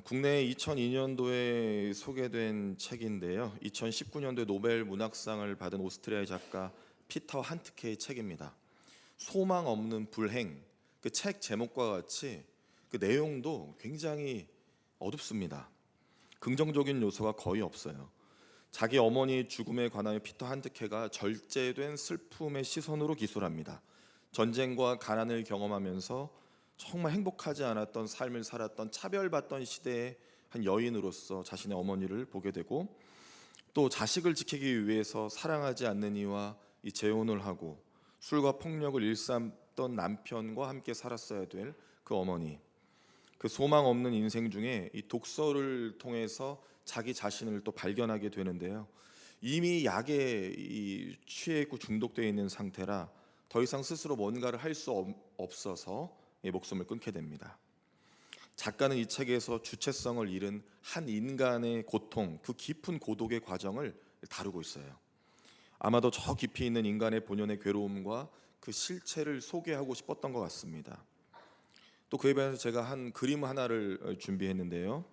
국내 2002년도에 소개된 책인데요. 2019년도에 노벨 문학상을 받은 오스트리아의 작가 피터 한트케의 책입니다. 소망 없는 불행. 그 책 제목과 같이 그 내용도 굉장히 어둡습니다. 긍정적인 요소가 거의 없어요. 자기 어머니 죽음에 관하여 피터 한트케가 절제된 슬픔의 시선으로 기술합니다. 전쟁과 가난을 경험하면서 정말 행복하지 않았던 삶을 살았던 차별받던 시대의 한 여인으로서 자신의 어머니를 보게 되고, 또 자식을 지키기 위해서 사랑하지 않는 이와 이 재혼을 하고 술과 폭력을 일삼던 남편과 함께 살았어야 될 그 어머니, 그 소망 없는 인생 중에 이 독서를 통해서 자기 자신을 또 발견하게 되는데요. 이미 약에 취해 있고 중독되어 있는 상태라 더 이상 스스로 뭔가를 할 수 없어서 목숨을 끊게 됩니다. 작가는 이 책에서 주체성을 잃은 한 인간의 고통, 그 깊은 고독의 과정을 다루고 있어요. 아마도 저 깊이 있는 인간의 본연의 괴로움과 그 실체를 소개하고 싶었던 것 같습니다. 또 그에 반해서 제가 한 그림 하나를 준비했는데요.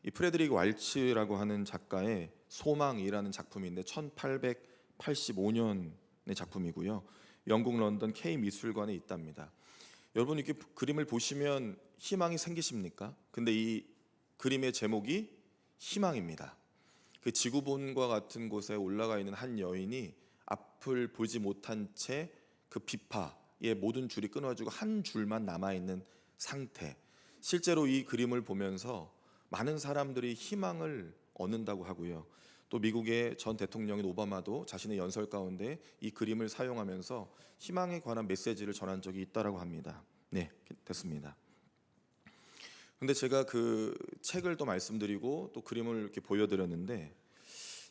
이 프레드릭 왈츠라고 하는 작가의 소망이라는 작품인데 1885년의 작품이고요. 영국 런던 K 미술관에 있답니다. 여러분, 이렇게 그림을 보시면 희망이 생기십니까? 근데 이 그림의 제목이 희망입니다. 그 지구본과 같은 곳에 올라가 있는 한 여인이 앞을 보지 못한 채 그 비파의 모든 줄이 끊어지고 한 줄만 남아있는 상태. 실제로 이 그림을 보면서 많은 사람들이 희망을 얻는다고 하고요. 또 미국의 전 대통령인 오바마도 자신의 연설 가운데 이 그림을 사용하면서 희망에 관한 메시지를 전한 적이 있다라고 합니다. 네, 됐습니다. 근데 제가 그 책을 또 말씀드리고 또 그림을 이렇게 보여드렸는데,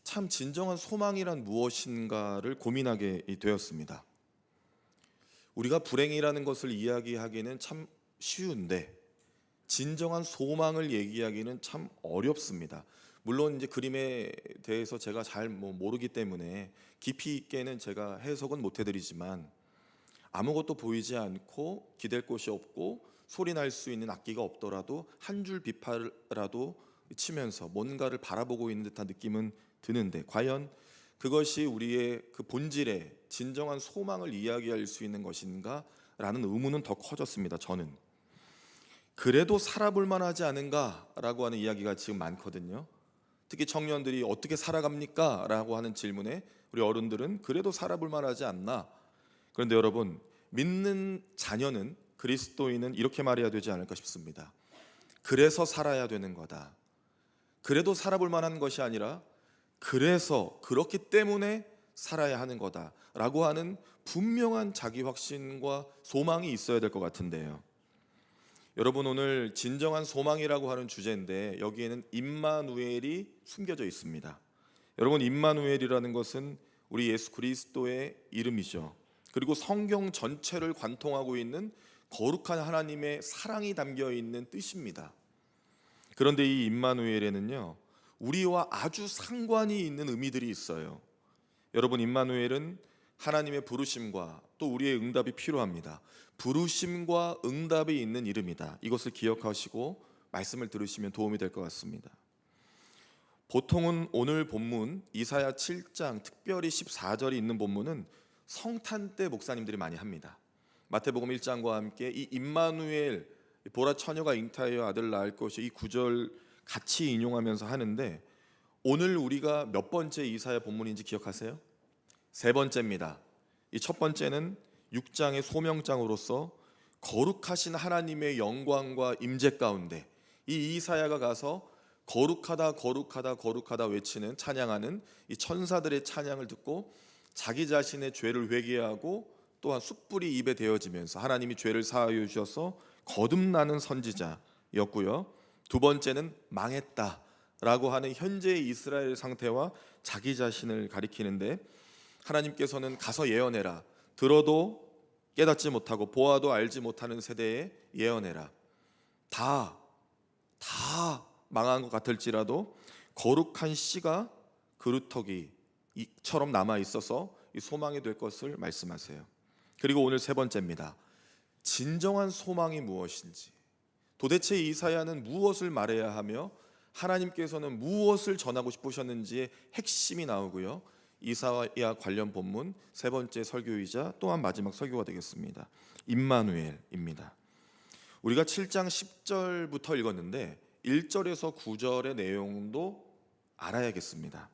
참 진정한 소망이란 무엇인가를 고민하게 되었습니다. 우리가 불행이라는 것을 이야기하기는 참 쉬운데 진정한 소망을 얘기하기는 참 어렵습니다. 물론 이제 그림에 대해서 제가 잘 모르기 때문에 깊이 있게는 제가 해석은 못 해드리지만, 아무것도 보이지 않고 기댈 곳이 없고 소리 날 수 있는 악기가 없더라도 한 줄 비파라도 치면서 뭔가를 바라보고 있는 듯한 느낌은 드는데, 과연 그것이 우리의 그 본질의 진정한 소망을 이야기할 수 있는 것인가 라는 의문은 더 커졌습니다. 저는 그래도 살아볼 만하지 않은가라고 하는 이야기가 지금 많거든요. 특히 청년들이 어떻게 살아갑니까? 라고 하는 질문에 우리 어른들은 그래도 살아볼 만하지 않나. 그런데 여러분, 믿는 자녀는, 그리스도인은 이렇게 말해야 되지 않을까 싶습니다. 그래서 살아야 되는 거다. 그래도 살아볼 만한 것이 아니라 그래서, 그렇기 때문에 살아야 하는 거다 라고 하는 분명한 자기 확신과 소망이 있어야 될 것 같은데요. 여러분, 오늘 진정한 소망이라고 하는 주제인데 여기에는 임마누엘이 숨겨져 있습니다. 여러분, 임마누엘이라는 것은 우리 예수 그리스도의 이름이죠. 그리고 성경 전체를 관통하고 있는 거룩한 하나님의 사랑이 담겨 있는 뜻입니다. 그런데 이 임마누엘에는요, 우리와 아주 상관이 있는 의미들이 있어요. 여러분, 임마누엘은 하나님의 부르심과 또 우리의 응답이 필요합니다. 부르심과 응답이 있는 이름이다. 이것을 기억하시고 말씀을 들으시면 도움이 될 것 같습니다. 보통은 오늘 본문 이사야 7장, 특별히 14절이 있는 본문은 성탄 때 목사님들이 많이 합니다. 마태복음 1장과 함께 이 임마누엘, 보라 처녀가 잉타하여 아들 낳을 것이, 이 구절 같이 인용하면서 하는데, 오늘 우리가 몇 번째 이사야 본문인지 기억하세요? 세 번째입니다. 이 첫 번째는 6장의 소명장으로서 거룩하신 하나님의 영광과 임재 가운데 이 이사야가 가서 거룩하다 거룩하다 거룩하다 외치는, 찬양하는 이 천사들의 찬양을 듣고 자기 자신의 죄를 회개하고 또한 숯불이 입에 대어지면서 하나님이 죄를 사하여 주셔서 거듭나는 선지자였고요. 두 번째는 망했다 라고 하는 현재의 이스라엘 상태와 자기 자신을 가리키는데, 하나님께서는 가서 예언해라. 들어도 깨닫지 못하고 보아도 알지 못하는 세대에 예언해라. 다 망한 것 같을지라도 거룩한 씨가 그루터기처럼 남아 있어서 이 소망이 될 것을 말씀하세요. 그리고 오늘 세 번째입니다. 진정한 소망이 무엇인지, 도대체 이사야는 무엇을 말해야 하며 하나님께서는 무엇을 전하고 싶으셨는지의 핵심이 나오고요. 이사야 관련 본문 세 번째 설교이자 또한 마지막 설교가 되겠습니다. 임마누엘입니다. 우리가 7장 10절부터 읽었는데 1절에서 9절의 내용도 알아야겠습니다.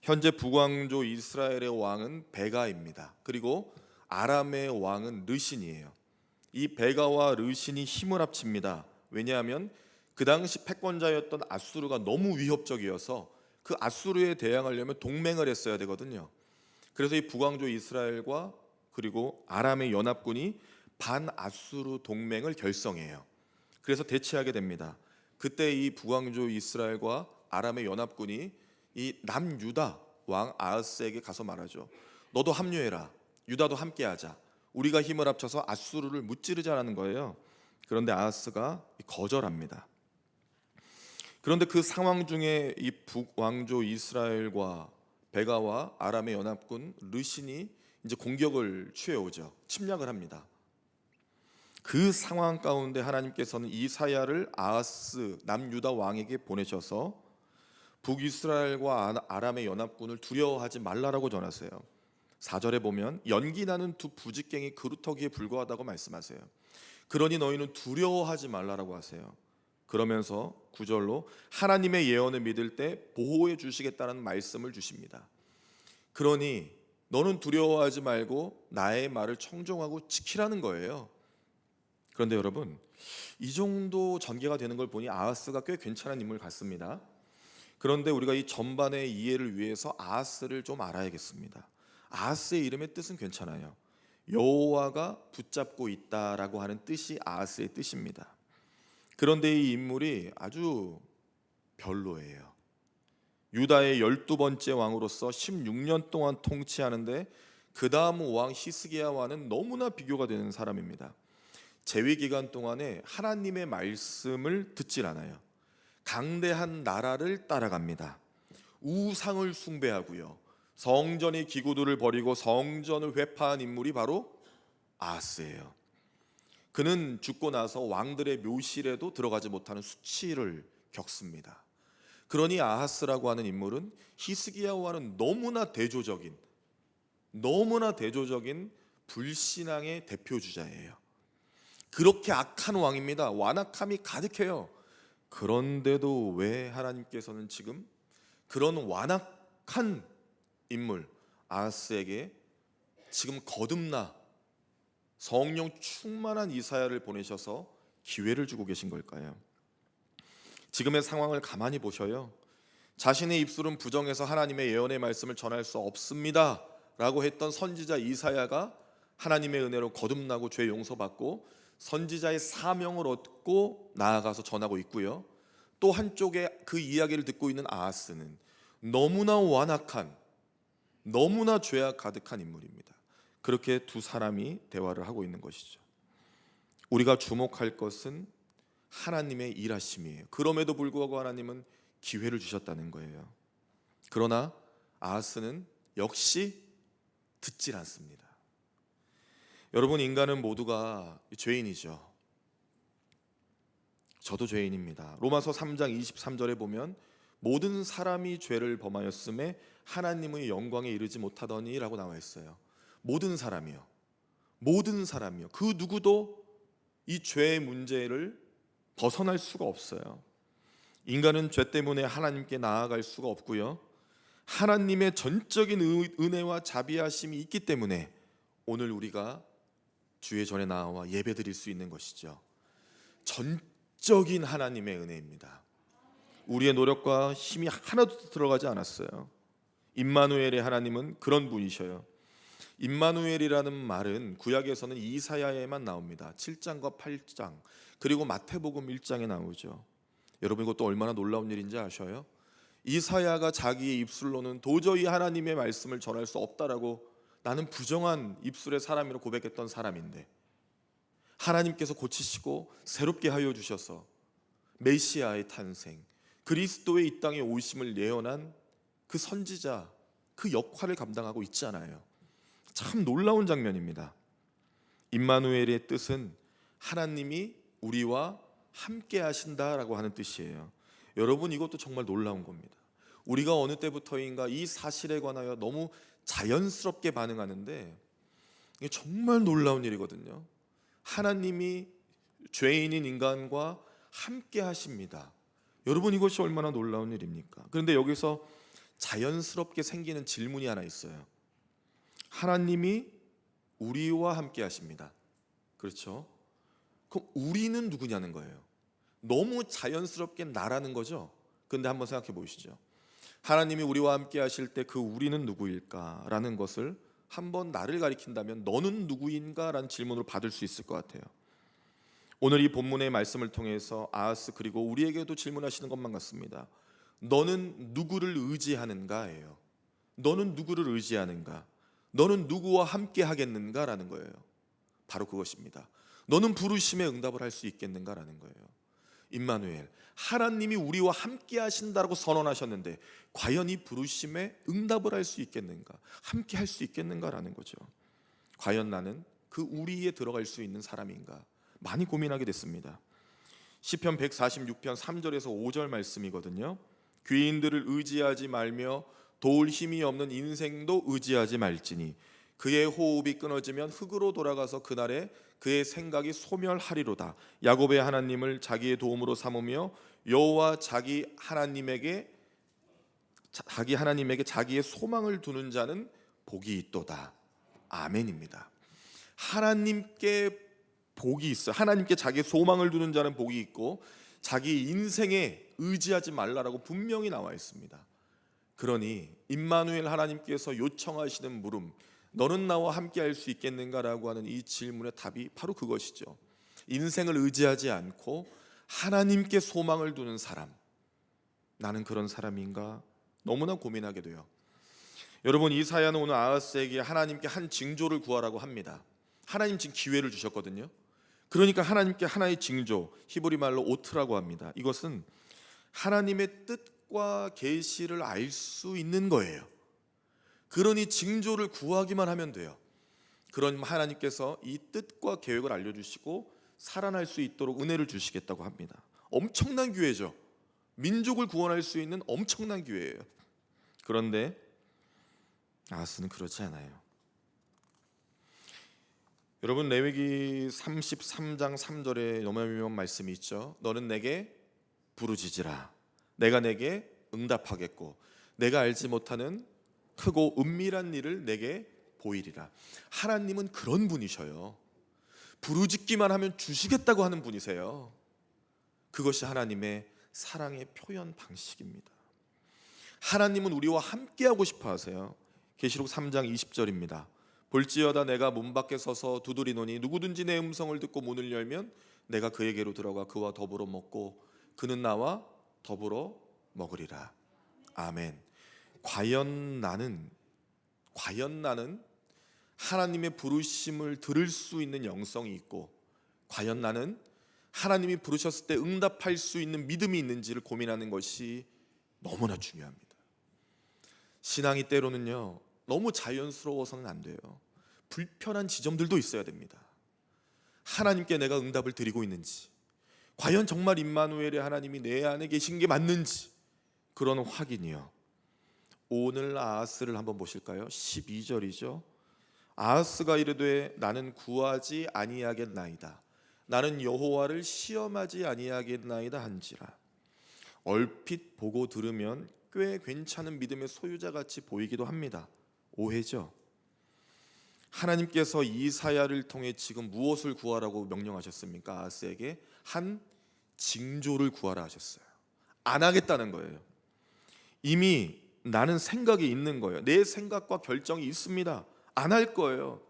현재 북왕조 이스라엘의 왕은 베가입니다. 그리고 아람의 왕은 르신이에요. 이 베가와 르신이 힘을 합칩니다. 왜냐하면 그 당시 패권자였던 아수르가 너무 위협적이어서 그 아수르에 대항하려면 동맹을 했어야 되거든요. 그래서 이 북왕조 이스라엘과 그리고 아람의 연합군이 반아수르 동맹을 결성해요. 그래서 대치하게 됩니다. 그때 이 북왕조 이스라엘과 아람의 연합군이 이 남유다 왕 아하스에게 가서 말하죠. 너도 합류해라. 유다도 함께하자. 우리가 힘을 합쳐서 아수르를 무찌르자라는 거예요. 그런데 아하스가 거절합니다. 그런데 그 상황 중에 이 북왕조 이스라엘과 베가와 아람의 연합군 르신이 이제 공격을 취해오죠. 침략을 합니다. 그 상황 가운데 하나님께서는 이사야를 아하스 남유다 왕에게 보내셔서 북이스라엘과 아람의 연합군을 두려워하지 말라라고 전하세요. 4절에 보면 연기나는 두 부직갱이 그루터기에 불과하다고 말씀하세요. 그러니 너희는 두려워하지 말라라고 하세요. 그러면서 9절로 하나님의 예언을 믿을 때 보호해 주시겠다는 말씀을 주십니다. 그러니 너는 두려워하지 말고 나의 말을 청종하고 지키라는 거예요. 그런데 여러분, 이 정도 전개가 되는 걸 보니 아하스가 꽤 괜찮은 인물 같습니다. 그런데 우리가 이 전반의 이해를 위해서 아하스를 좀 알아야겠습니다. 아하스의 이름의 뜻은 괜찮아요. 여호와가 붙잡고 있다라고 하는 뜻이 아하스의 뜻입니다. 그런데 이 인물이 아주 별로예요. 유다의 12번째 왕으로서 16년 동안 통치하는데 그 다음 왕 히스기야와는 너무나 비교가 되는 사람입니다. 재위 기간 동안에 하나님의 말씀을 듣질 않아요. 강대한 나라를 따라갑니다. 우상을 숭배하고요. 성전의 기구들을 버리고 성전을 회파한 인물이 바로 아하스예요. 그는 죽고 나서 왕들의 묘실에도 들어가지 못하는 수치를 겪습니다. 그러니 아하스라고 하는 인물은 히스기야와는 너무나 대조적인 불신앙의 대표주자예요. 그렇게 악한 왕입니다. 완악함이 가득해요. 그런데도 왜 하나님께서는 지금 그런 완악한 인물 아하스에게 지금 거듭나 성령 충만한 이사야를 보내셔서 기회를 주고 계신 걸까요? 지금의 상황을 가만히 보셔요. 자신의 입술은 부정해서 하나님의 예언의 말씀을 전할 수 없습니다 라고 했던 선지자 이사야가 하나님의 은혜로 거듭나고 죄 용서받고 선지자의 사명을 얻고 나아가서 전하고 있고요. 또 한쪽에 그 이야기를 듣고 있는 아하스는 너무나 완악한, 너무나 죄악 가득한 인물입니다. 그렇게 두 사람이 대화를 하고 있는 것이죠. 우리가 주목할 것은 하나님의 일하심이에요. 그럼에도 불구하고 하나님은 기회를 주셨다는 거예요. 그러나 아하스는 역시 듣질 않습니다. 여러분, 인간은 모두가 죄인이죠. 저도 죄인입니다. 로마서 3장 23절에 보면 모든 사람이 죄를 범하였음에 하나님의 영광에 이르지 못하더니 라고 나와 있어요. 모든 사람이요. 그 누구도 이 죄의 문제를 벗어날 수가 없어요. 인간은 죄 때문에 하나님께 나아갈 수가 없고요. 하나님의 전적인 은혜와 자비하심이 있기 때문에 오늘 우리가 주의 전에 나와 예배드릴 수 있는 것이죠. 전적인 하나님의 은혜입니다. 우리의 노력과 힘이 하나도 들어가지 않았어요. 임마누엘의 하나님은 그런 분이셔요. 임마누엘이라는 말은 구약에서는 이사야에만 나옵니다. 7장과 8장 그리고 마태복음 1장에 나오죠. 여러분, 이것도 얼마나 놀라운 일인지 아셔요? 이사야가 자기의 입술로는 도저히 하나님의 말씀을 전할 수 없다라고 나는 부정한 입술의 사람이라고 고백했던 사람인데 하나님께서 고치시고 새롭게 하여 주셔서 메시아의 탄생, 그리스도의 이 땅에 오심을 예언한 그 선지자, 그 역할을 감당하고 있잖아요. 참 놀라운 장면입니다. 임마누엘의 뜻은 하나님이 우리와 함께 하신다라고 하는 뜻이에요. 여러분, 이것도 정말 놀라운 겁니다. 우리가 어느 때부터인가 이 사실에 관하여 너무 자연스럽게 반응하는데 이게 정말 놀라운 일이거든요. 하나님이 죄인인 인간과 함께 하십니다. 여러분, 이것이 얼마나 놀라운 일입니까? 그런데 여기서 자연스럽게 생기는 질문이 하나 있어요. 하나님이 우리와 함께 하십니다. 그렇죠? 그럼 우리는 누구냐는 거예요. 너무 자연스럽게 나라는 거죠. 그런데 한번 생각해 보시죠. 하나님이 우리와 함께 하실 때 그 우리는 누구일까라는 것을 한번 나를 가리킨다면 너는 누구인가? 라는 질문을 받을 수 있을 것 같아요. 오늘 이 본문의 말씀을 통해서 아하스 그리고 우리에게도 질문하시는 것만 같습니다. 너는 누구를 의지하는가예요. 너는 누구를 의지하는가? 너는 누구와 함께 하겠는가라는 거예요. 바로 그것입니다. 너는 부르심에 응답을 할 수 있겠는가라는 거예요. 임마누엘, 하나님이 우리와 함께 하신다고 선언하셨는데 과연 이 부르심에 응답을 할 수 있겠는가? 함께 할 수 있겠는가라는 거죠. 과연 나는 그 우리에 들어갈 수 있는 사람인가? 많이 고민하게 됐습니다. 시편 146편 3절에서 5절 말씀이거든요. 귀인들을 의지하지 말며 도울 힘이 없는 인생도 의지하지 말지니 그의 호흡이 끊어지면 흙으로 돌아가서 그날에 그의 생각이 소멸하리로다. 야곱의 하나님을 자기의 도움으로 삼으며 여호와 자기 하나님에게 자기의 소망을 두는 자는 복이 있도다. 아멘입니다. 하나님께 복이 있어. 하나님께 자기의 소망을 두는 자는 복이 있고 자기 인생에 의지하지 말라라고 분명히 나와 있습니다. 그러니 임마누엘 하나님께서 요청하시는 물음, 너는 나와 함께 할 수 있겠는가라고 하는 이 질문의 답이 바로 그것이죠. 인생을 의지하지 않고 하나님께 소망을 두는 사람, 나는 그런 사람인가? 너무나 고민하게 돼요. 여러분, 이사야는 오늘 아하스에게 하나님께 한 징조를 구하라고 합니다. 하나님 지금 기회를 주셨거든요. 그러니까 하나님께 하나의 징조, 히브리 말로 오트라고 합니다. 이것은 하나님의 뜻과 계시를 알 수 있는 거예요. 그러니 징조를 구하기만 하면 돼요. 그런 하나님께서 이 뜻과 계획을 알려주시고 살아날 수 있도록 은혜를 주시겠다고 합니다. 엄청난 기회죠. 민족을 구원할 수 있는 엄청난 기회예요. 그런데 아하스는 그렇지 않아요. 여러분, 레위기 33장 3절에 너무 유명한 말씀이 있죠. 너는 내게 부르짖으라. 내가 내게 응답하겠고 내가 알지 못하는 크고 은밀한 일을 내게 보이리라. 하나님은 그런 분이셔요. 부르짖기만 하면 주시겠다고 하는 분이세요. 그것이 하나님의 사랑의 표현 방식입니다. 하나님은 우리와 함께하고 싶어 하세요. 계시록 3장 20절입니다. 볼지어다 내가 문 밖에 서서 두드리노니 누구든지 내 음성을 듣고 문을 열면 내가 그에게로 들어가 그와 더불어 먹고 그는 나와 더불어 먹으리라. 아멘. 과연 나는 하나님의 부르심을 들을 수 있는 영성이 있고 과연 나는 하나님이 부르셨을 때 응답할 수 있는 믿음이 있는지를 고민하는 것이 너무나 중요합니다. 신앙이 때로는요 너무 자연스러워서는 안 돼요. 불편한 지점들도 있어야 됩니다. 하나님께 내가 응답을 드리고 있는지, 과연 정말 임마누엘의 하나님이 내 안에 계신 게 맞는지, 그런 확인이요. 오늘 아하스를 한번 보실까요? 12절이죠. 아하스가 이르되 나는 구하지 아니하겠나이다. 나는 여호와를 시험하지 아니하겠나이다 한지라. 얼핏 보고 들으면 꽤 괜찮은 믿음의 소유자같이 보이기도 합니다. 오해죠. 하나님께서 이사야를 통해 지금 무엇을 구하라고 명령하셨습니까? 아하스에게 한 징조를 구하라 하셨어요. 안 하겠다는 거예요. 이미 나는 생각이 있는 거예요. 내 생각과 결정이 있습니다. 안 할 거예요.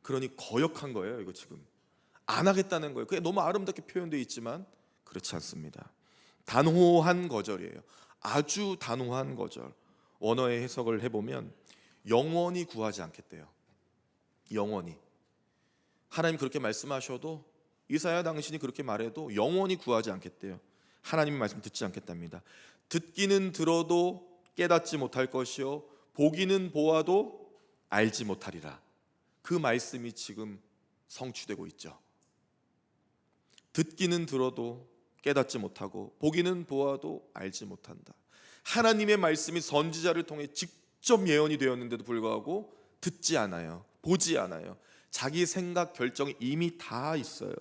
그러니 거역한 거예요. 이거 지금 안 하겠다는 거예요. 그게 너무 아름답게 표현되어 있지만 그렇지 않습니다. 단호한 거절이에요. 아주 단호한 거절. 원어의 해석을 해보면 영원히 구하지 않겠대요. 영원히. 하나님 그렇게 말씀하셔도, 이사야 당신이 그렇게 말해도 영원히 구하지 않겠대요. 하나님 말씀 듣지 않겠답니다. 듣기는 들어도 깨닫지 못할 것이요 보기는 보아도 알지 못하리라. 그 말씀이 지금 성취되고 있죠. 듣기는 들어도 깨닫지 못하고 보기는 보아도 알지 못한다. 하나님의 말씀이 선지자를 통해 직접 예언이 되었는데도 불구하고 듣지 않아요. 보지 않아요. 자기 생각 결정이 이미 다 있어요.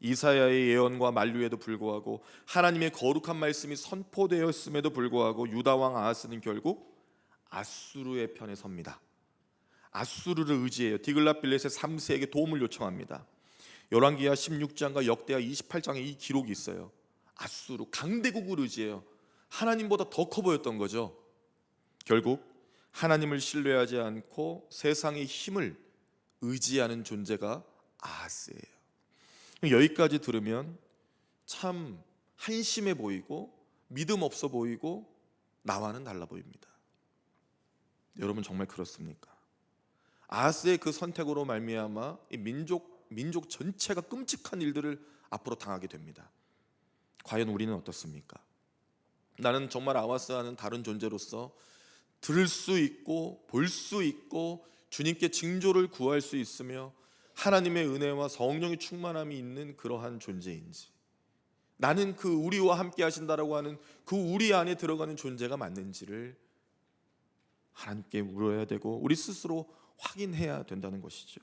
이사야의 예언과 만류에도 불구하고 하나님의 거룩한 말씀이 선포되었음에도 불구하고 유다 왕 아하스는 결국 아수르의 편에 섭니다. 아수르를 의지해요. 디글랏빌렛의 3세에게 도움을 요청합니다. 열왕기하 16장과 역대하 28장에 이 기록이 있어요. 아수르 강대국을 의지해요. 하나님보다 더 커 보였던 거죠. 결국 하나님을 신뢰하지 않고 세상의 힘을 의지하는 존재가 아하스예요. 여기까지 들으면 참 한심해 보이고 믿음 없어 보이고 나와는 달라 보입니다. 여러분 정말 그렇습니까? 아하스의 그 선택으로 말미암아 이 민족 전체가 끔찍한 일들을 앞으로 당하게 됩니다. 과연 우리는 어떻습니까? 나는 정말 아하스와는 다른 존재로서 들을 수 있고 볼 수 있고 주님께 징조를 구할 수 있으며 하나님의 은혜와 성령의 충만함이 있는 그러한 존재인지, 나는 그 우리와 함께 하신다라고 하는 그 우리 안에 들어가는 존재가 맞는지를 하나님께 물어야 되고 우리 스스로 확인해야 된다는 것이죠.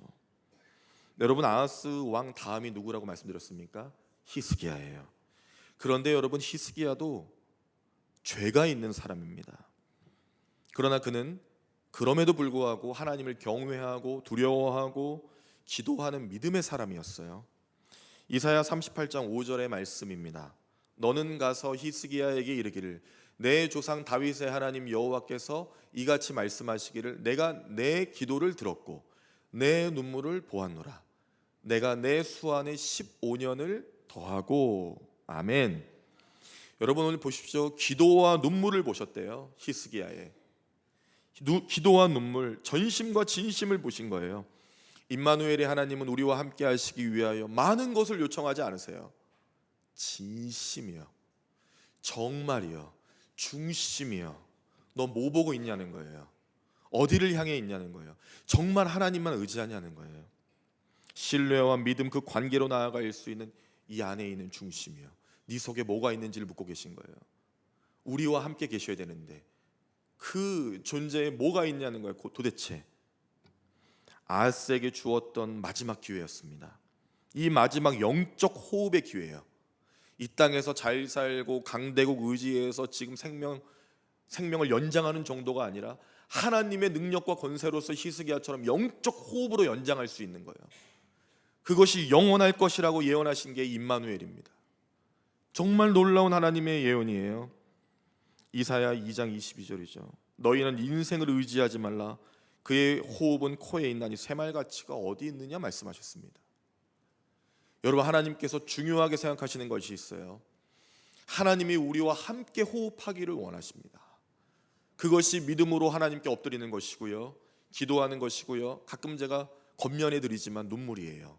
여러분, 아하스 왕 다음이 누구라고 말씀드렸습니까? 히스기야예요. 그런데 여러분, 히스기야도 죄가 있는 사람입니다. 그러나 그는 그럼에도 불구하고 하나님을 경외하고 두려워하고 기도하는 믿음의 사람이었어요. 이사야 38장 5절의 말씀입니다. 너는 가서 히스기야에게 이르기를 내 조상 다윗의 하나님 여호와께서 이같이 말씀하시기를 내가 내 기도를 들었고 내 눈물을 보았노라. 내가 내 수완에 15년을 더하고. 아멘. 여러분 오늘 보십시오. 기도와 눈물을 보셨대요. 히스기야에 기도와 눈물, 전심과 진심을 보신 거예요. 임마누엘의 하나님은 우리와 함께 하시기 위하여 많은 것을 요청하지 않으세요. 진심이요, 정말이요, 중심이요. 너 뭐 보고 있냐는 거예요. 어디를 향해 있냐는 거예요. 정말 하나님만 의지하냐는 거예요. 신뢰와 믿음, 그 관계로 나아갈 수 있는 이 안에 있는 중심이요. 네 속에 뭐가 있는지를 묻고 계신 거예요. 우리와 함께 계셔야 되는데 그 존재에 뭐가 있냐는 거예요. 도대체 아하스에게 주었던 마지막 기회였습니다. 이 마지막 영적 호흡의 기회예요. 이 땅에서 잘 살고 강대국 의지에서 지금 생명을 연장하는 정도가 아니라 하나님의 능력과 권세로서 히스기야처럼 영적 호흡으로 연장할 수 있는 거예요. 그것이 영원할 것이라고 예언하신 게 임마누엘입니다. 정말 놀라운 하나님의 예언이에요. 이사야 2장 22절이죠. 너희는 인생을 의지하지 말라. 그의 호흡은 코에 있나니 새말가치가 어디 있느냐 말씀하셨습니다. 여러분, 하나님께서 중요하게 생각하시는 것이 있어요. 하나님이 우리와 함께 호흡하기를 원하십니다. 그것이 믿음으로 하나님께 엎드리는 것이고요, 기도하는 것이고요, 가끔 제가 권면해 드리지만 눈물이에요.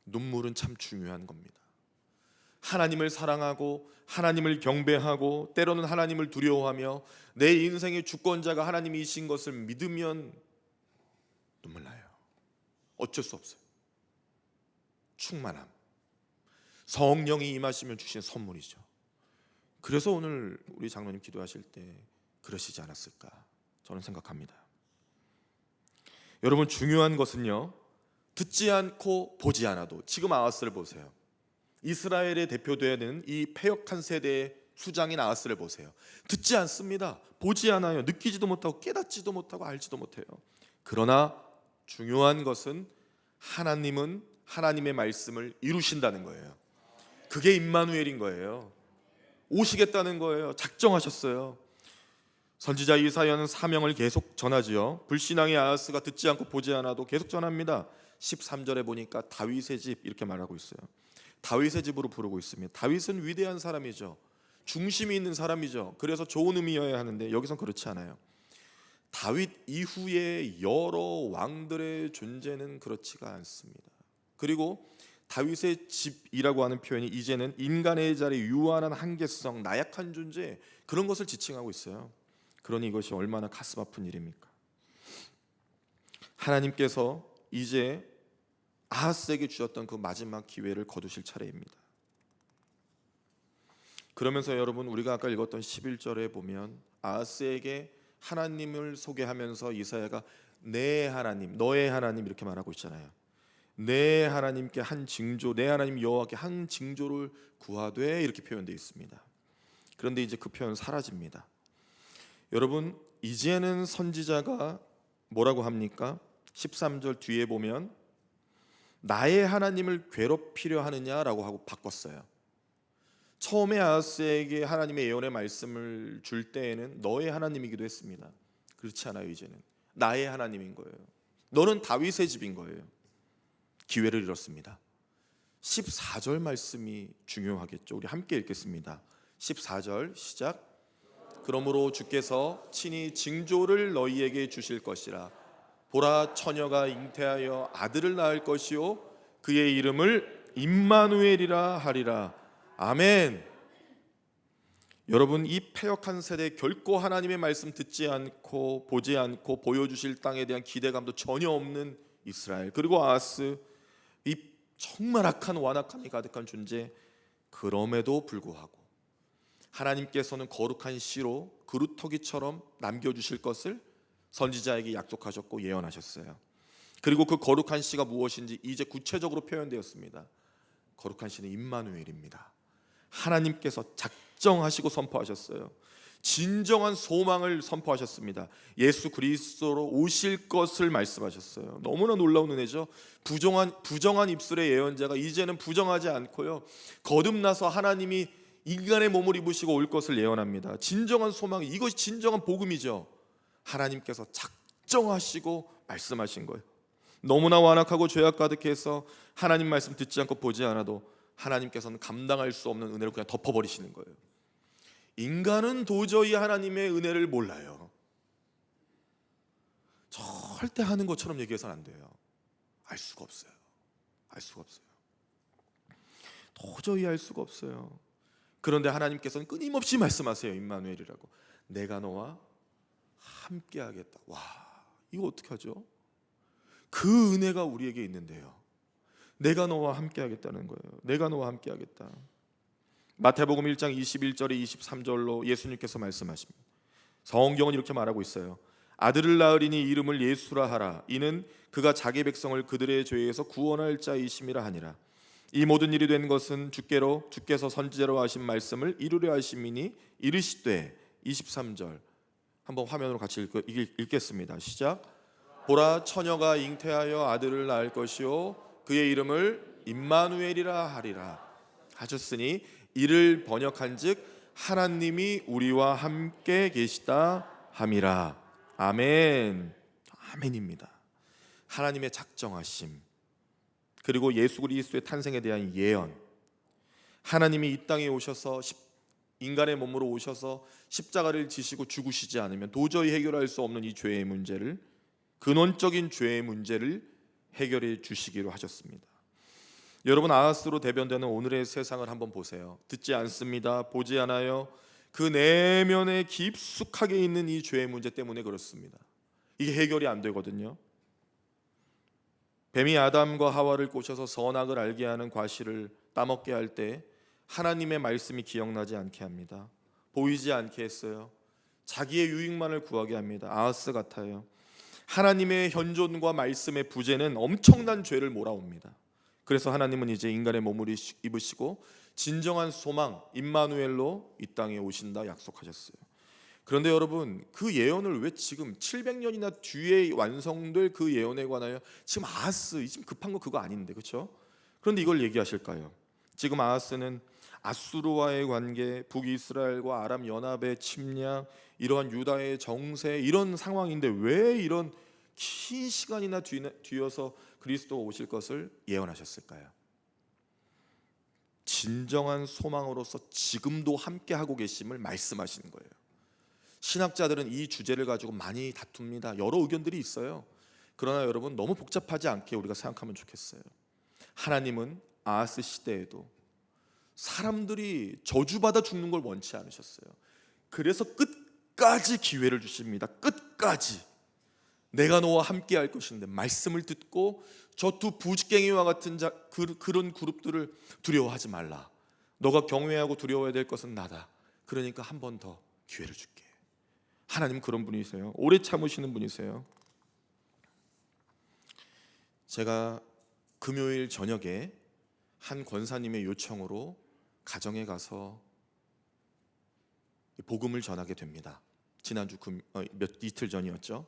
눈물은 참 중요한 겁니다. 하나님을 사랑하고 하나님을 경배하고 때로는 하나님을 두려워하며 내 인생의 주권자가 하나님이신 것을 믿으면 눈물 나요. 어쩔 수 없어요. 충만함, 성령이 임하시면 주신 선물이죠. 그래서 오늘 우리 장로님 기도하실 때 그러시지 않았을까 저는 생각합니다. 여러분, 중요한 것은요, 듣지 않고 보지 않아도, 지금 아하스를 보세요. 이스라엘에 대표되는 이 패역한 세대의 수장인 아하스를 보세요. 듣지 않습니다. 보지 않아요. 느끼지도 못하고 깨닫지도 못하고 알지도 못해요. 그러나 중요한 것은 하나님은 하나님의 말씀을 이루신다는 거예요. 그게 임마누엘인 거예요. 오시겠다는 거예요. 작정하셨어요. 선지자 이사야는 사명을 계속 전하지요. 불신앙의 아하스가 듣지 않고 보지 않아도 계속 전합니다. 13절에 보니까 다윗의 집 이렇게 말하고 있어요. 다윗의 집으로 부르고 있습니다. 다윗은 위대한 사람이죠. 중심이 있는 사람이죠. 그래서 좋은 의미여야 하는데 여기선 그렇지 않아요. 다윗 이후의 여러 왕들의 존재는 그렇지가 않습니다. 그리고 다윗의 집이라고 하는 표현이 이제는 인간의 자리에 유한한 한계성, 나약한 존재, 그런 것을 지칭하고 있어요. 그러니 이것이 얼마나 가슴 아픈 일입니까? 하나님께서 이제 아하스에게 주셨던 그 마지막 기회를 거두실 차례입니다. 그러면서 여러분, 우리가 아까 읽었던 11절에 보면 아하스에게 하나님을 소개하면서 이사야가 내 하나님, 너의 하나님 이렇게 말하고 있잖아요. 내 하나님께 한 징조, 내 하나님 여호와께 한 징조를 구하되 이렇게 표현되어 있습니다. 그런데 이제 그 표현 사라집니다. 여러분, 이제는 선지자가 뭐라고 합니까? 13절 뒤에 보면 나의 하나님을 괴롭히려 하느냐라고 하고 바꿨어요. 처음에 아하스에게 하나님의 예언의 말씀을 줄 때에는 너의 하나님이기도 했습니다. 그렇지 않아요. 이제는 나의 하나님인 거예요. 너는 다윗의 집인 거예요. 기회를 잃었습니다. 14절 말씀이 중요하겠죠. 우리 함께 읽겠습니다. 14절 시작. 그러므로 주께서 친히 징조를 너희에게 주실 것이라. 보라, 처녀가 잉태하여 아들을 낳을 것이요 그의 이름을 임마누엘이라 하리라. 아멘. 여러분, 이 패역한 세대 결코 하나님의 말씀 듣지 않고 보지 않고 보여주실 땅에 대한 기대감도 전혀 없는 이스라엘, 그리고 아하스, 이 정말 악한 완악함이 가득한 존재. 그럼에도 불구하고 하나님께서는 거룩한 씨로 그루터기처럼 남겨주실 것을 선지자에게 약속하셨고 예언하셨어요. 그리고 그 거룩한 씨가 무엇인지 이제 구체적으로 표현되었습니다. 거룩한 씨는 임마누엘입니다. 하나님께서 작정하시고 선포하셨어요. 진정한 소망을 선포하셨습니다. 예수 그리스도로 오실 것을 말씀하셨어요. 너무나 놀라운 은혜죠. 부정한 입술의 예언자가 이제는 부정하지 않고요, 거듭나서 하나님이 인간의 몸을 입으시고 올 것을 예언합니다. 진정한 소망, 이것이 진정한 복음이죠. 하나님께서 작정하시고 말씀하신 거예요. 너무나 완악하고 죄악 가득해서 하나님 말씀 듣지 않고 보지 않아도 하나님께서는 감당할 수 없는 은혜를 그냥 덮어버리시는 거예요. 인간은 도저히 하나님의 은혜를 몰라요. 절대 하는 것처럼 얘기해서는 안 돼요. 알 수가 없어요. 알 수가 없어요. 도저히 알 수가 없어요. 그런데 하나님께서는 끊임없이 말씀하세요. 임마누엘이라고. 내가 너와 함께 하겠다. 와, 이거 어떻게 하죠? 그 은혜가 우리에게 있는데요. 내가 너와 함께 하겠다는 거예요. 내가 너와 함께 하겠다. 마태복음 1장 21절에 23절로 예수님께서 말씀하십니다. 성경은 이렇게 말하고 있어요. 아들을 낳으리니 이름을 예수라 하라. 이는 그가 자기 백성을 그들의 죄에서 구원할 자이심이라 하니라. 이 모든 일이 된 것은 주께서 선지자로 하신 말씀을 이루려 하심이니 이르시되. 23절 한번 화면으로 같이 읽겠습니다. 시작. 보라, 처녀가 잉태하여 아들을 낳을 것이요 그의 이름을 임마누엘이라 하리라 하셨으니 이를 번역한즉 하나님이 우리와 함께 계시다 함이라. 아멘. 아멘입니다. 하나님의 작정하심, 그리고 예수 그리스도의 탄생에 대한 예언, 하나님이 이 땅에 오셔서 인간의 몸으로 오셔서 십자가를 지시고 죽으시지 않으면 도저히 해결할 수 없는 이 죄의 문제를, 근원적인 죄의 문제를 해결해 주시기로 하셨습니다. 여러분, 아하스로 대변되는 오늘의 세상을 한번 보세요. 듣지 않습니다. 보지 않아요. 그 내면에 깊숙하게 있는 이 죄의 문제 때문에 그렇습니다. 이게 해결이 안 되거든요. 뱀이 아담과 하와를 꼬셔서 선악을 알게 하는 과실을 따먹게 할 때 하나님의 말씀이 기억나지 않게 합니다. 보이지 않게 했어요. 자기의 유익만을 구하게 합니다. 아하스 같아요. 하나님의 현존과 말씀의 부재는 엄청난 죄를 몰아옵니다. 그래서 하나님은 이제 인간의 몸을 입으시고 진정한 소망 임마누엘로 이 땅에 오신다 약속하셨어요. 그런데 여러분, 그 예언을 왜 지금 700년이나 뒤에 완성될 그 예언에 관하여 지금 아하스, 지금 급한 거 그거 아닌데, 그렇죠? 그런데 이걸 얘기하실까요? 지금 아하스는 아수르와의 관계, 북이스라엘과 아람 연합의 침략, 이러한 유다의 정세, 이런 상황인데 왜 이런 긴 시간이나 뒤어서 그리스도가 오실 것을 예언하셨을까요? 진정한 소망으로서 지금도 함께 하고 계심을 말씀하시는 거예요. 신학자들은 이 주제를 가지고 많이 다툽니다. 여러 의견들이 있어요. 그러나 여러분, 너무 복잡하지 않게 우리가 생각하면 좋겠어요. 하나님은 아하스 시대에도 사람들이 저주받아 죽는 걸 원치 않으셨어요. 그래서 끝까지 기회를 주십니다. 끝까지. 내가 너와 함께 할 것인데 말씀을 듣고 저 두 부직갱이와 같은 그런 그룹들을 두려워하지 말라. 너가 경외하고 두려워해야 될 것은 나다. 그러니까 한 번 더 기회를 줄게. 하나님 그런 분이세요. 오래 참으시는 분이세요. 제가 금요일 저녁에 한 권사님의 요청으로 가정에 가서 복음을 전하게 됩니다. 지난주 이틀 전이었죠.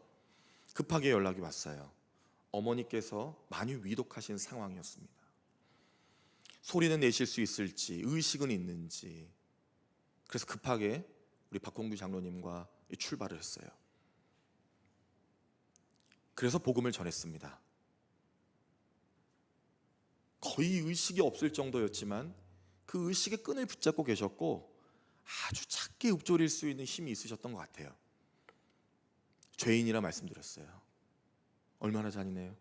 급하게 연락이 왔어요. 어머니께서 많이 위독하신 상황이었습니다. 소리는 내실 수 있을지, 의식은 있는지. 그래서 급하게 우리 박홍규 장로님과 출발을 했어요. 그래서 복음을 전했습니다. 거의 의식이 없을 정도였지만 그 의식의 끈을 붙잡고 계셨고 아주 작게 읊조릴 수 있는 힘이 있으셨던 것 같아요. 죄인이라 말씀드렸어요. 얼마나 잔인해요.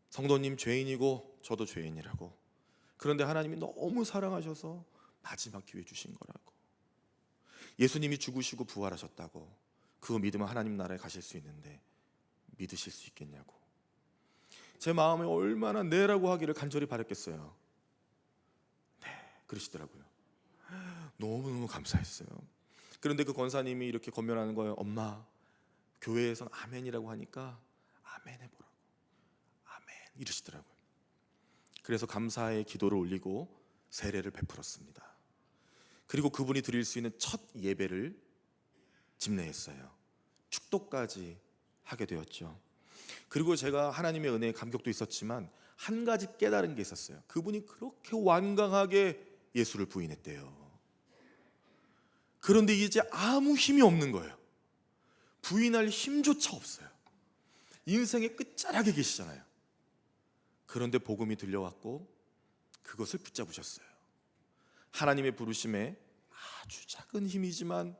성도님 죄인이고 저도 죄인이라고. 그런데 하나님이 너무 사랑하셔서 마지막 기회 주신 거라고. 예수님이 죽으시고 부활하셨다고. 그거 믿으면 하나님 나라에 가실 수 있는데 믿으실 수 있겠냐고. 제 마음에 얼마나 네라고 하기를 간절히 바랬겠어요. 네, 그러시더라고요. 너무너무 감사했어요. 그런데 그 권사님이 이렇게 권면하는 거예요. 엄마, 교회에선 아멘이라고 하니까 아멘 해보라고. 아멘 이러시더라고요. 그래서 감사의 기도를 올리고 세례를 베풀었습니다. 그리고 그분이 드릴 수 있는 첫 예배를 집례했어요. 축도까지 하게 되었죠. 그리고 제가 하나님의 은혜에 감격도 있었지만 한 가지 깨달은 게 있었어요. 그분이 그렇게 완강하게 예수를 부인했대요. 그런데 이제 아무 힘이 없는 거예요. 부인할 힘조차 없어요. 인생의 끝자락에 계시잖아요. 그런데 복음이 들려왔고 그것을 붙잡으셨어요. 하나님의 부르심에 아주 작은 힘이지만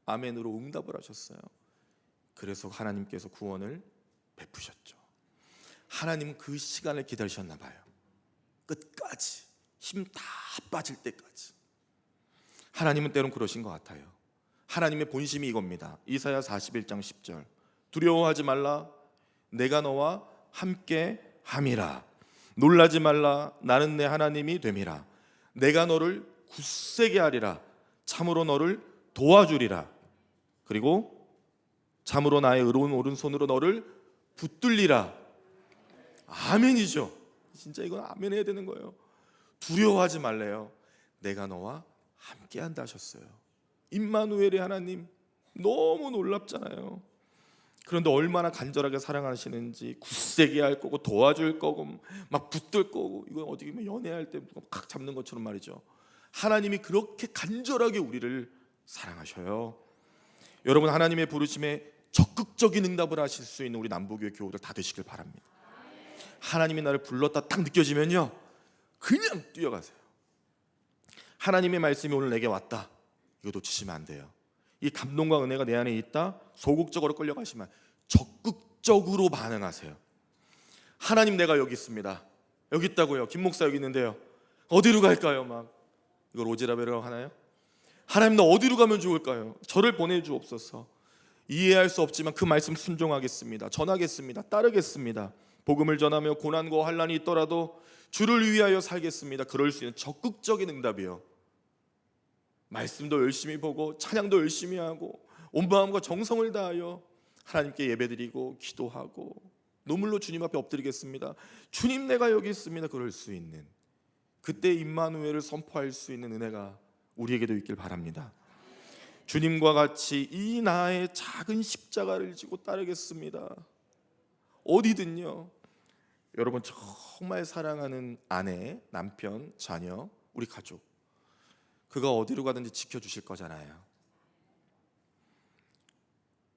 아멘으로 응답을 하셨어요. 그래서 하나님께서 구원을 베푸셨죠. 하나님은 그 시간을 기다리셨나 봐요. 끝까지 힘 다 빠질 때까지. 하나님은 때론 그러신 것 같아요. 하나님의 본심이 이겁니다. 이사야 41장 10절. 두려워하지 말라. 내가 너와 함께 함이라. 놀라지 말라. 나는 내 하나님이 됨이라. 내가 너를 굳세게 하리라. 참으로 너를 도와주리라. 그리고 참으로 나의 의로운 오른손으로 너를 붙들리라. 아멘이죠. 진짜 이건 아멘 해야 되는 거예요. 두려워하지 말래요. 내가 너와 함께 한다 하셨어요. 임마누엘의 하나님, 너무 놀랍잖아요. 그런데 얼마나 간절하게 사랑하시는지, 굳세게 할 거고 도와줄 거고 막 붙들 거고, 이건 어디 보면 연애할 때 막 잡는 것처럼 말이죠. 하나님이 그렇게 간절하게 우리를 사랑하셔요. 여러분, 하나님의 부르심에 적극적인 응답을 하실 수 있는 우리 남부교회 교우들 다 되시길 바랍니다. 하나님이 나를 불렀다 딱 느껴지면요, 그냥 뛰어가세요. 하나님의 말씀이 오늘 내게 왔다, 이거 놓치시면 안 돼요. 이 감동과 은혜가 내 안에 있다, 소극적으로 끌려가시면 적극적으로 반응하세요. 하나님, 내가 여기 있습니다. 여기 있다고요. 김 목사 여기 있는데요. 어디로 갈까요? 막 이걸 오지라베라고 하나요? 하나님, 나 어디로 가면 좋을까요? 저를 보내주옵소서. 이해할 수 없지만 그 말씀 순종하겠습니다. 전하겠습니다. 따르겠습니다. 복음을 전하며 고난과 환난이 있더라도 주를 위하여 살겠습니다. 그럴 수 있는 적극적인 응답이요. 말씀도 열심히 보고 찬양도 열심히 하고 온 마음과 정성을 다하여 하나님께 예배드리고 기도하고 눈물로 주님 앞에 엎드리겠습니다. 주님, 내가 여기 있습니다. 그럴 수 있는, 그때 임마누엘을 선포할 수 있는 은혜가 우리에게도 있길 바랍니다. 주님과 같이 이 나의 작은 십자가를 지고 따르겠습니다. 어디든요. 여러분, 정말 사랑하는 아내, 남편, 자녀, 우리 가족, 그가 어디로 가든지 지켜주실 거잖아요.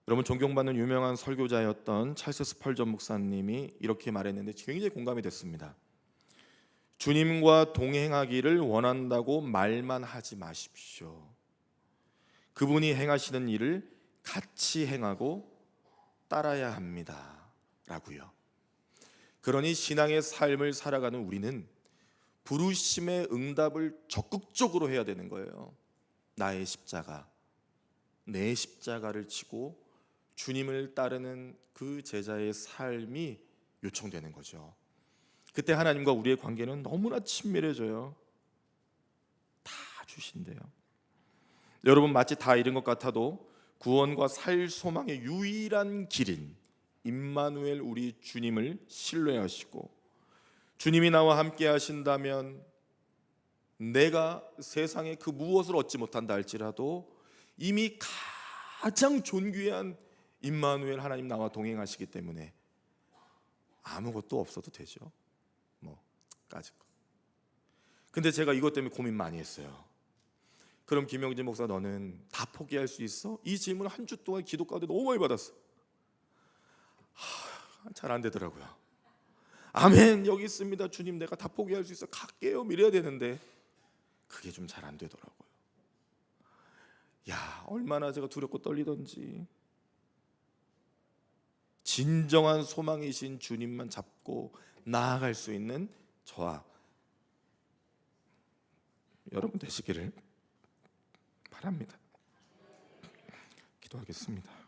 여러분, 존경받는 유명한 설교자였던 찰스 스펄전 목사님이 이렇게 말했는데 굉장히 공감이 됐습니다. 주님과 동행하기를 원한다고 말만 하지 마십시오. 그분이 행하시는 일을 같이 행하고 따라야 합니다 라고요. 그러니 신앙의 삶을 살아가는 우리는 부르심의 응답을 적극적으로 해야 되는 거예요. 나의 십자가, 내 십자가를 지고 주님을 따르는 그 제자의 삶이 요청되는 거죠. 그때 하나님과 우리의 관계는 너무나 친밀해져요. 주신대요. 여러분, 마치 다 잃은 것 같아도 구원과 살 소망의 유일한 길인 임마누엘 우리 주님을 신뢰하시고, 주님이 나와 함께 하신다면 내가 세상에 그 무엇을 얻지 못한다 할지라도 이미 가장 존귀한 임마누엘 하나님 나와 동행하시기 때문에 아무것도 없어도 되죠. 까짓 거. 근데 제가 이것 때문에 고민 많이 했어요. 그럼 김영진 목사, 너는 다 포기할 수 있어? 이 질문 한 주 동안 기도 가운데 너무 많이 받았어. 잘 안 되더라고요. 아멘, 여기 있습니다 주님, 내가 다 포기할 수 있어, 갈게요 이래야 되는데 그게 좀 잘 안 되더라고요. 야, 얼마나 제가 두렵고 떨리던지. 진정한 소망이신 주님만 잡고 나아갈 수 있는 저와 여러분 되시기를 바랍니다. 기도하겠습니다.